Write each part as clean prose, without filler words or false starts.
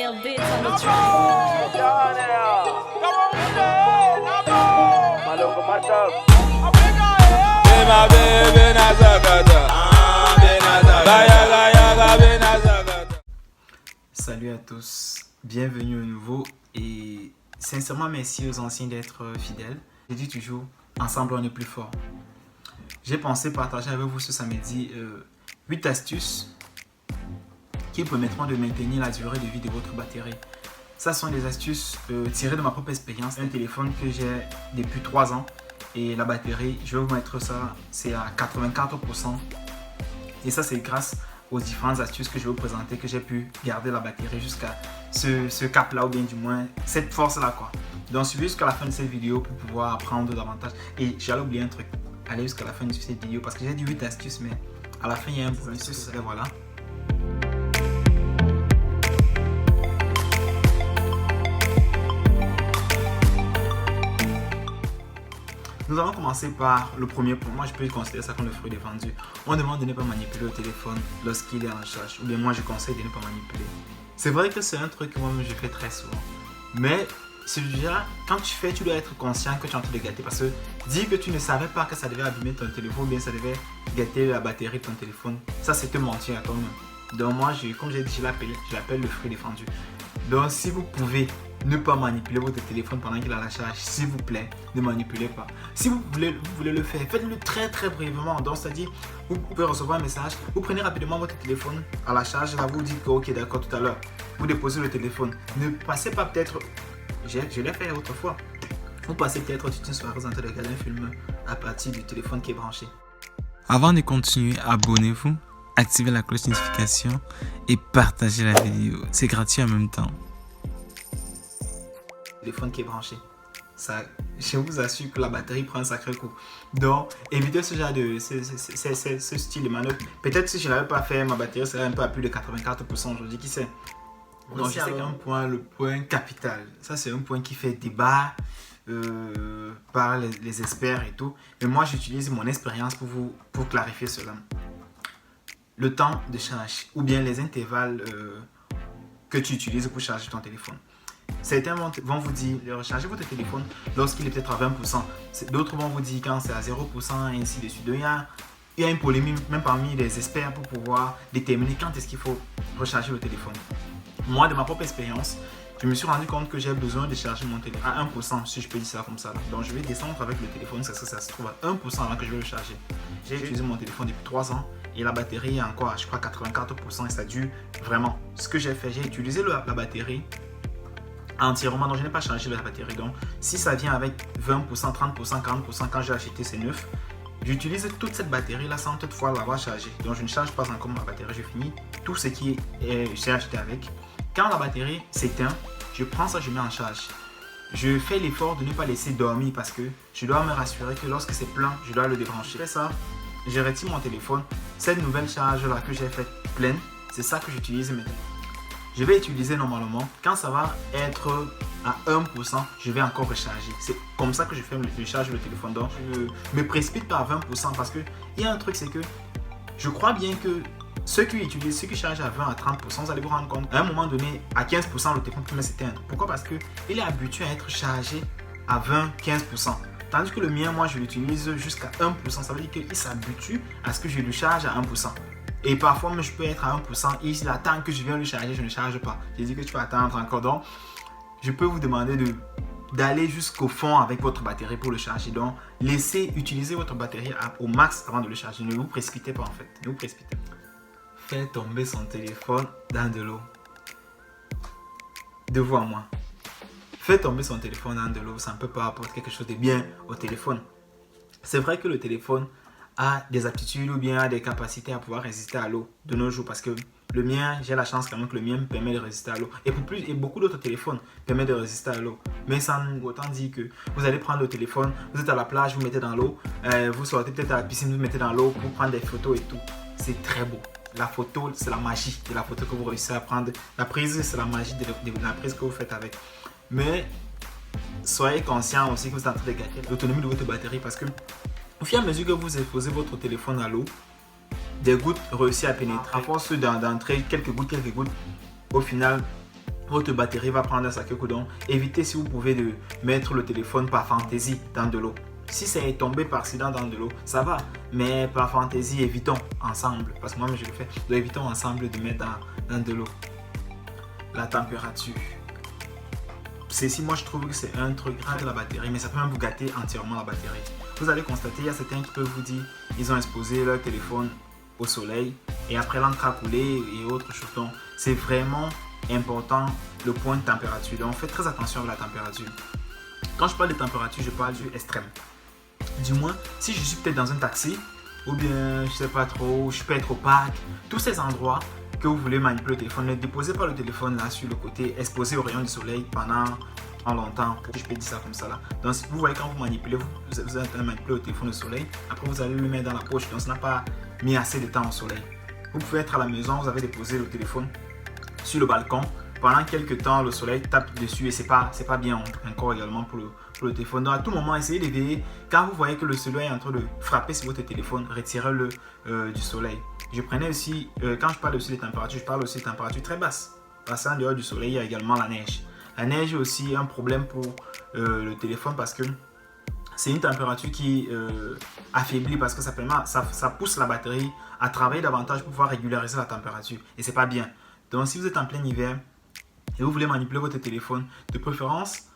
Style beats on the track. Salut à tous, bienvenue au nouveau et sincèrement merci aux anciens d'être fidèles. Je dis toujours, ensemble on est plus fort. J'ai pensé partager avec vous ce samedi 8 astuces qui permettront de maintenir la durée de vie de votre batterie. Ça sont des astuces tirées de ma propre expérience. Un téléphone que j'ai depuis 3 ans et la batterie, je vais vous mettre ça, c'est à 84%. Et ça c'est grâce aux différentes astuces que je vais vous présenter que j'ai pu garder la batterie jusqu'à ce cap là, ou bien du moins cette force là quoi. Donc suivez jusqu'à la fin de cette vidéo pour pouvoir apprendre davantage. Et j'allais oublier un truc, allez jusqu'à la fin de cette vidéo parce que j'ai dit 8 astuces mais à la fin il y a un bonus et voilà. Nous allons commencer par le premier point. Moi, je peux considérer ça comme le fruit défendu. On demande de ne pas manipuler le téléphone lorsqu'il est en charge. Ou bien moi, je conseille de ne pas manipuler. C'est vrai que c'est un truc que moi-même je fais très souvent. Mais celui-là, quand tu fais, tu dois être conscient que tu es en train de gâter. Parce que dire que tu ne savais pas que ça devait abîmer ton téléphone ou bien ça devait gâter la batterie de ton téléphone, ça c'est te mentir à toi-même. Donc moi, comme j'ai dit, je l'appelle le fruit défendu. Donc si vous pouvez ne pas manipuler votre téléphone pendant qu'il est à la charge, s'il vous plaît, ne manipulez pas. Si vous voulez le faire, faites-le très très brièvement. Donc c'est-à-dire, vous pouvez recevoir un message, vous prenez rapidement votre téléphone à la charge, là vous dites que ok d'accord tout à l'heure, vous déposez le téléphone. Ne passez pas peut-être, je l'ai fait autrefois, vous passez peut-être toute une soirée en train de regarder un film à partir du téléphone qui est branché. Avant de continuer, abonnez-vous, activez la cloche de notification et partagez la vidéo. C'est gratuit en même temps. Téléphone qui est branché, ça, je vous assure que la batterie prend un sacré coup. Donc évitez ce genre de ce style de manœuvre. Peut-être si je ne l'avais pas fait, ma batterie serait un peu à plus de 84% aujourd'hui, qui sait. Donc je sais qu'un point, le point capital, ça c'est un point qui fait débat par les experts et tout, mais moi j'utilise mon expérience pour clarifier cela. Le temps de charge ou bien les intervalles que tu utilises pour charger ton téléphone. Certains vont vous dire de recharger votre téléphone lorsqu'il est peut-être à 20%. D'autres vont vous dire quand c'est à 0% et ainsi de suite. Donc, il y a une polémique même parmi les experts pour pouvoir déterminer quand est-ce qu'il faut recharger le téléphone. Moi, de ma propre expérience, je me suis rendu compte que j'ai besoin de charger mon téléphone à 1%, si je peux dire ça comme ça. Donc je vais descendre avec le téléphone, ça se trouve à 1% avant que je vais le charger. J'ai utilisé mon téléphone depuis 3 ans et la batterie est encore à je crois 84% et ça dure vraiment. Ce que j'ai fait, j'ai utilisé la batterie entièrement, donc je n'ai pas chargé la batterie. Donc si ça vient avec 20%, 30%, 40%, quand j'ai acheté c'est neuf, j'utilise toute cette batterie là sans toutefois l'avoir chargée. Donc je ne charge pas encore ma batterie, je finis tout ce qui est j'ai acheté avec. Quand la batterie s'éteint, je prends ça, je mets en charge. Je fais l'effort de ne pas laisser dormir parce que je dois me rassurer que lorsque c'est plein, je dois le débrancher. Je fais ça, je retire mon téléphone. Cette nouvelle charge là que j'ai faite pleine, c'est ça que j'utilise maintenant. Je vais utiliser normalement, quand ça va être à 1%, je vais encore recharger. C'est comme ça que je charge le téléphone. Donc je ne me précipite pas à 20% parce que il y a un truc, c'est que je crois bien que ceux qui chargent à 20 à 30%, vous allez vous rendre compte, à un moment donné, à 15%, le téléphone peut s'éteindre. Pourquoi? Parce qu'il est habitué à être chargé à 20-15%. Tandis que le mien, moi, je l'utilise jusqu'à 1%. Ça veut dire qu'il s'habitue à ce que je le charge à 1%. Et parfois, je peux être à 1% et s'il attend que je vienne le charger, je ne charge pas. J'ai dit que tu peux attendre encore. Donc, je peux vous demander d'aller jusqu'au fond avec votre batterie pour le charger. Donc, laissez utiliser votre batterie au max avant de le charger. Ne vous précipitez pas en fait. Ne vous précipitez pas. Faites tomber son téléphone dans de l'eau. De vous à moi. Faites tomber son téléphone dans de l'eau. Ça ne peut pas apporter quelque chose de bien au téléphone. C'est vrai que le téléphone a des aptitudes ou bien a des capacités à pouvoir résister à l'eau de nos jours parce que le mien, j'ai la chance quand même que le mien me permet de résister à l'eau et beaucoup d'autres téléphones permettent de résister à l'eau, mais ça nous autant dire que vous allez prendre le téléphone, vous êtes à la plage, vous mettez dans l'eau, vous sortez peut-être à la piscine, vous mettez dans l'eau pour prendre des photos et tout. C'est très beau. La photo, c'est la magie de la photo que vous réussissez à prendre. La prise, c'est la magie de la prise que vous faites avec. Mais soyez conscient aussi que vous êtes en train de gâter l'autonomie de votre batterie parce que au fur et à mesure que vous exposez votre téléphone à l'eau, des gouttes réussissent à pénétrer. À force d'entrer quelques gouttes, au final, votre batterie va prendre un sacré coup. Donc évitez si vous pouvez de mettre le téléphone par fantaisie dans de l'eau. Si c'est tombé par accident dans de l'eau, ça va. Mais par fantaisie, évitons ensemble. Parce que moi, je le fais. Donc évitons ensemble de mettre dans de l'eau. La température. Ceci, moi, je trouve que c'est un truc grave de la batterie. Mais ça peut même vous gâter entièrement la batterie. Vous allez constater, il y a certains qui peuvent vous dire ils ont exposé leur téléphone au soleil. Et après l'encre a coulé et autres choses. Donc c'est vraiment important le point de température. Donc faites très attention à la température. Quand je parle de température, je parle du extrême. Du moins, si je suis peut-être dans un taxi, ou bien je sais pas trop, je peux être au parc, tous ces endroits que vous voulez manipuler le téléphone, ne déposez pas le téléphone là sur le côté, exposé au rayon du soleil pendant longtemps. Je peux dire ça comme ça là. Donc vous voyez quand vous manipulez, vous êtes manipulé au téléphone au soleil, après vous allez le mettre dans la poche, donc ça n'a pas mis assez de temps au soleil. Vous pouvez être à la maison, vous avez déposé le téléphone sur le balcon. Pendant quelques temps, le soleil tape dessus et c'est pas bien encore également pour le téléphone. Donc à tout moment, essayez d'éveiller. Quand vous voyez que le soleil est en train de frapper sur votre téléphone, retirez-le du soleil. Je prenais aussi, quand je parle aussi des températures, je parle aussi des températures très basses. Parce qu'en dehors du soleil, il y a également la neige. La neige est aussi un problème pour le téléphone parce que c'est une température qui affaiblit parce que ça pousse la batterie à travailler davantage pour pouvoir régulariser la température. Et c'est pas bien. Donc si vous êtes en plein hiver, et vous voulez manipuler votre téléphone, de préférence,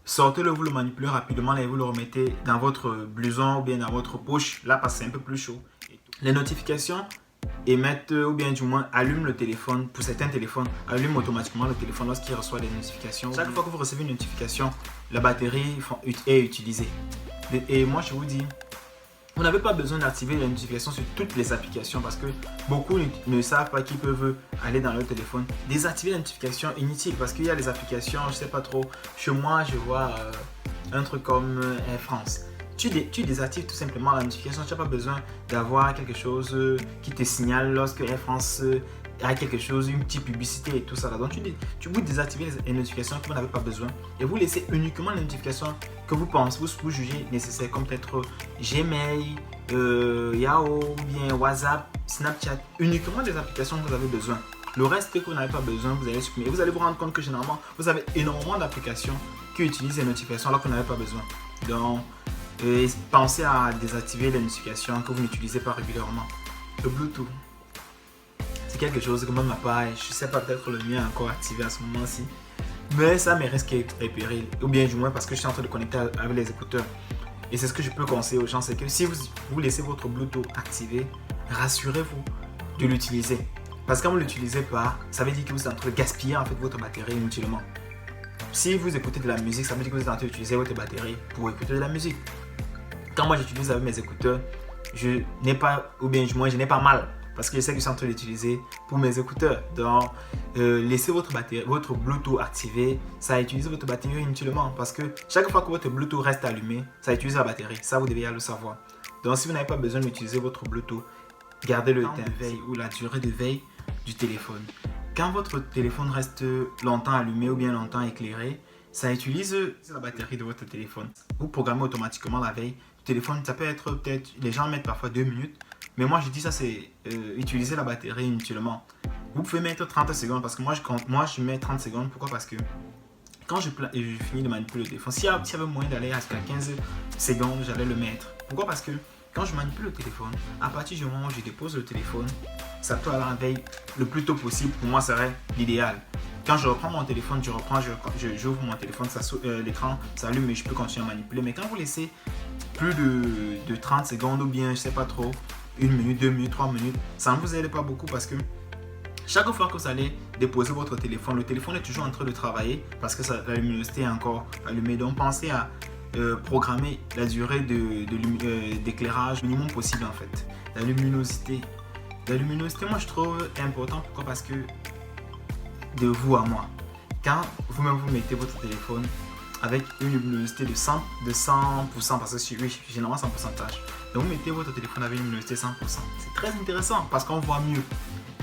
sortez-le, vous le manipulez rapidement et vous le remettez dans votre blouson ou bien dans votre poche, là parce que c'est un peu plus chaud. Les notifications émettent ou bien du moins allument le téléphone, pour certains téléphones, allument automatiquement le téléphone lorsqu'il reçoit des notifications. Chaque fois que vous recevez une notification, la batterie est utilisée. Et moi je vous dis, vous n'avez pas besoin d'activer les notifications sur toutes les applications parce que beaucoup ne savent pas qu'ils peuvent aller dans leur téléphone. Désactiver les notifications inutiles parce qu'il y a des applications, je ne sais pas trop. Chez moi, je vois un truc comme Air France. Tu désactives tout simplement la notification. Tu n'as pas besoin d'avoir quelque chose qui te signale lorsque Air France a quelque chose, une petite publicité et tout ça. Donc vous désactivez les notifications que vous n'avez pas besoin et vous laissez uniquement les notifications que vous pensez, vous jugez nécessaires, comme peut-être Gmail, Yahoo, bien WhatsApp, Snapchat, uniquement des applications que vous avez besoin. Le reste que vous n'avez pas besoin, vous allez supprimer. Vous allez vous rendre compte que généralement, vous avez énormément d'applications qui utilisent les notifications alors que vous n'avez pas besoin. Donc, pensez à désactiver les notifications que vous n'utilisez pas régulièrement. Le Bluetooth. C'est quelque chose que même ma part, je ne sais pas, peut-être le mien est encore activé à ce moment-ci. Mais ça me risque et péril. Ou bien du moins parce que je suis en train de connecter avec les écouteurs. Et c'est ce que je peux conseiller aux gens, c'est que si vous laissez votre Bluetooth activé, rassurez-vous de l'utiliser. Parce que quand vous ne l'utilisez pas, ça veut dire que vous êtes en train de gaspiller en fait votre batterie inutilement. Si vous écoutez de la musique, ça veut dire que vous êtes en train d'utiliser votre batterie pour écouter de la musique. Quand moi j'utilise avec mes écouteurs, je n'ai pas mal. Parce que je sais que je suis en train d'utiliser pour mes écouteurs. Donc, laissez votre Bluetooth activé. Ça utilise votre batterie inutilement. Parce que chaque fois que votre Bluetooth reste allumé, ça utilise la batterie. Ça, vous devez le savoir. Donc, si vous n'avez pas besoin d'utiliser votre Bluetooth, gardez le temps de veille ou la durée de veille du téléphone. Quand votre téléphone reste longtemps allumé ou bien longtemps éclairé, ça utilise la batterie de votre téléphone. Vous programmez automatiquement la veille du téléphone. Ça peut être peut-être, les gens mettent parfois 2 minutes. Mais moi je dis ça c'est utiliser la batterie inutilement. Vous pouvez mettre 30 secondes parce que moi je mets 30 secondes. Pourquoi? Parce que quand je finis de manipuler le téléphone, s'il y avait moyen d'aller jusqu'à 15 secondes, j'allais le mettre. Pourquoi? Parce que quand je manipule le téléphone, à partir du moment où je dépose le téléphone, ça doit aller en veille le plus tôt possible. Pour moi, ça serait l'idéal. Quand je reprends mon téléphone, j'ouvre mon téléphone, l'écran s'allume et je peux continuer à manipuler. Mais quand vous laissez plus de 30 secondes ou bien, je sais pas trop, 1 minute, 2 minutes, 3 minutes, ça ne vous aide pas beaucoup parce que chaque fois que vous allez déposer votre téléphone, le téléphone est toujours en train de travailler parce que la luminosité est encore allumée. Donc pensez à programmer la durée d'éclairage minimum possible en fait. La luminosité, moi je trouve important. Pourquoi? Parce que de vous à moi, quand vous-même vous mettez votre téléphone avec une luminosité de 100%, parce que oui, généralement 100%. Donc vous mettez votre téléphone avec une luminosité 100%. C'est très intéressant parce qu'on voit mieux.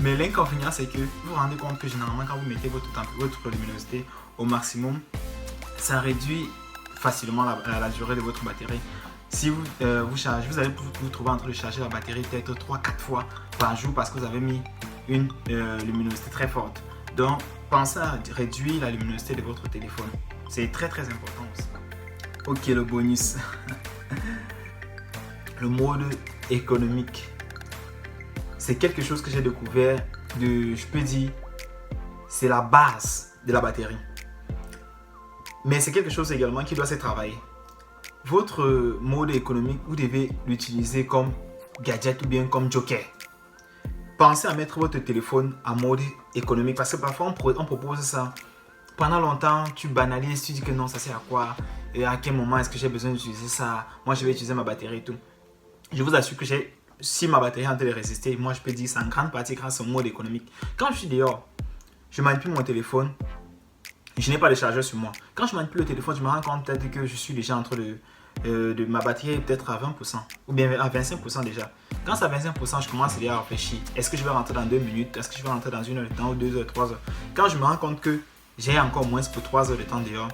Mais l'inconvénient, c'est que vous vous rendez compte que généralement quand vous mettez votre luminosité au maximum, ça réduit facilement la durée de votre batterie. Si vous chargez, vous allez vous trouver en train de charger la batterie peut-être 3-4 fois par jour parce que vous avez mis une luminosité très forte. Donc, pensez à réduire la luminosité de votre téléphone. C'est très très important aussi. Ok, le bonus. Le mode économique. C'est quelque chose que j'ai découvert je peux dire, c'est la base de la batterie. Mais c'est quelque chose également qui doit se travailler. Votre mode économique, vous devez l'utiliser comme gadget ou bien comme joker. Pensez à mettre votre téléphone en mode économique parce que parfois on propose ça. Pendant longtemps, tu banalises, tu dis que non, ça sert à quoi? Et à quel moment est-ce que j'ai besoin d'utiliser ça? Moi, je vais utiliser ma batterie et tout. Je vous assure que si ma batterie est en train de résister, moi, je peux dire c'est en grande partie grâce au mode économique. Quand je suis dehors, je manipule mon téléphone. Je n'ai pas de chargeur sur moi. Quand je manipule le téléphone, je me rends compte peut-être que je suis déjà entre de ma batterie peut-être à 20% ou bien à 25% déjà. Quand c'est à 25%, je commence déjà à réfléchir. Est-ce que je vais rentrer dans 2 minutes? Est-ce que je vais rentrer dans 1 heure de temps ou 2 heures, 3 heures? Quand je me rends compte que j'ai encore moins pour 3 heures de temps dehors,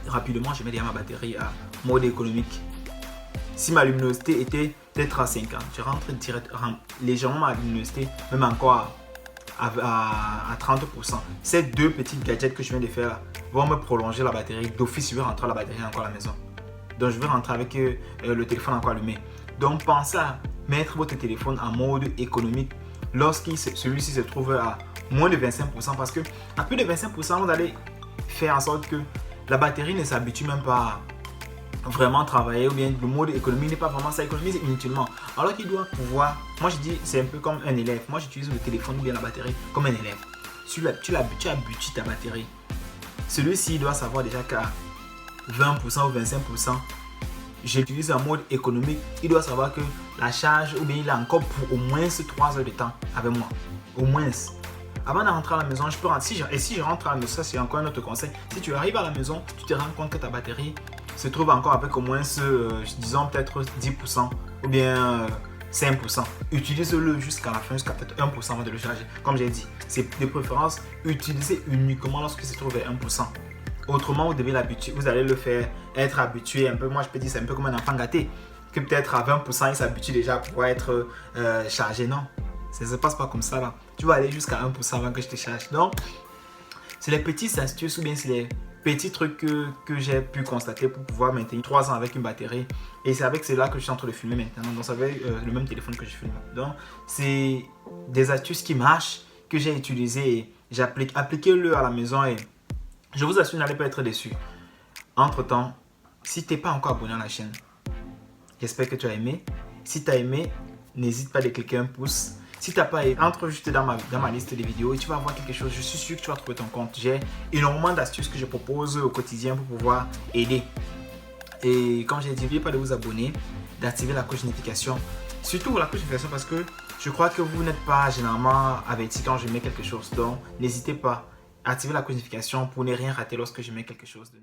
rapidement, je mets déjà ma batterie à mode économique. Si ma luminosité était peut-être à 50, je rentre légèrement ma luminosité, même encore à 30%. Ces deux petits gadgets que je viens de faire là, vont me prolonger la batterie. D'office, je vais rentrer la batterie encore à la maison. Donc, je vais rentrer avec le téléphone encore allumé. Donc, pensez à mettre votre téléphone en mode économique lorsque celui-ci se trouve à moins de 25%. Parce que à plus de 25%, vous allez faire en sorte que la batterie ne s'habitue même pas à vraiment travailler, ou bien le mode économique n'est pas vraiment ça, économiser inutilement. Alors qu'il doit pouvoir, moi je dis c'est un peu comme un élève. Moi j'utilise le téléphone ou bien la batterie comme un élève. Tu habitues ta batterie. Celui-ci doit savoir déjà qu'à 20% ou 25%, j'utilise un mode économique. Il doit savoir que la charge, ou bien il a encore pour au moins 3 heures de temps avec moi. Au moins. Avant de rentrer à la maison, je peux rentrer. Si je rentre à la maison, ça c'est encore un autre conseil. Si tu arrives à la maison, tu te rends compte que ta batterie se trouve encore avec au moins, disons peut-être 10% ou bien 5%. Utilise-le jusqu'à la fin, jusqu'à peut-être 1% avant de le charger. Comme j'ai dit, c'est de préférence utilisé uniquement lorsqu'il se trouve à 1%. Autrement, vous devez l'habituer, vous allez le faire être habitué un peu. Moi, je peux dire c'est un peu comme un enfant gâté, que peut-être à 20%, il s'habitue déjà à pouvoir être chargé. Non, ça ne se passe pas comme ça là. Tu vas aller jusqu'à 1% avant que je te charge. Donc, c'est les petites astuces ou bien c'est les petits trucs que j'ai pu constater pour pouvoir maintenir 3 ans avec une batterie. Et c'est avec cela que je suis en train de filmer maintenant. Donc, c'est avec le même téléphone que je filme. Donc, c'est des astuces qui marchent, que j'ai utilisées et j'applique. Appliquez-le à la maison et je vous assure, n'allez pas être déçus. Entre-temps, si tu n'es pas encore abonné à la chaîne, j'espère que tu as aimé. Si tu as aimé, n'hésite pas à cliquer un pouce. Si tu n'as pas aimé, entre juste dans ma liste de vidéos et tu vas voir quelque chose. Je suis sûr que tu vas trouver ton compte. J'ai énormément d'astuces que je propose au quotidien pour pouvoir aider. Et comme j'ai dit, n'oubliez pas de vous abonner, d'activer la cloche de notification. Surtout la cloche de notification parce que je crois que vous n'êtes pas généralement averti quand je mets quelque chose. Donc, n'hésitez pas à activer la cloche de notification pour ne rien rater lorsque je mets quelque chose de nouveau.